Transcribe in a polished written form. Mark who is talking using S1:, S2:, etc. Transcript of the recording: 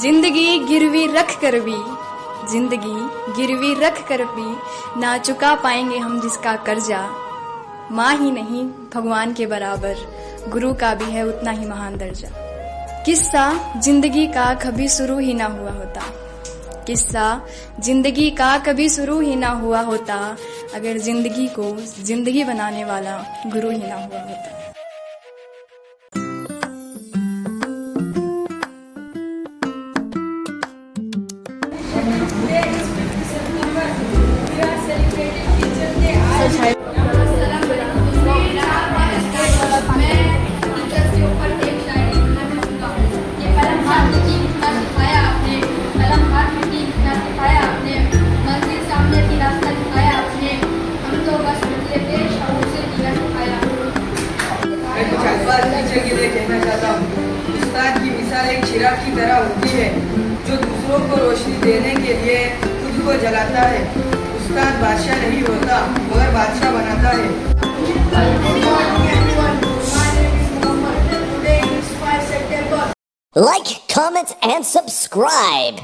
S1: जिंदगी गिरवी रख कर भी, जिंदगी गिरवी रख कर भी ना चुका पाएंगे हम जिसका कर्जा। माँ ही नहीं भगवान के बराबर, गुरु का भी है उतना ही महान दर्जा। किस्सा जिंदगी का कभी शुरू ही ना हुआ होता, किस्सा जिंदगी का कभी शुरू ही ना हुआ होता, अगर जिंदगी को जिंदगी बनाने वाला गुरु ही ना हुआ होता।
S2: के लिए कहना चाहता हूँ, उस्ताद की मिसाल एक चिराग की तरह होती है जो दूसरों को रोशनी देने के लिए खुद को जलाता है। उस्ताद बादशाह नहीं होता मगर बादशाह बनाता है।
S3: Like, comment, and subscribe.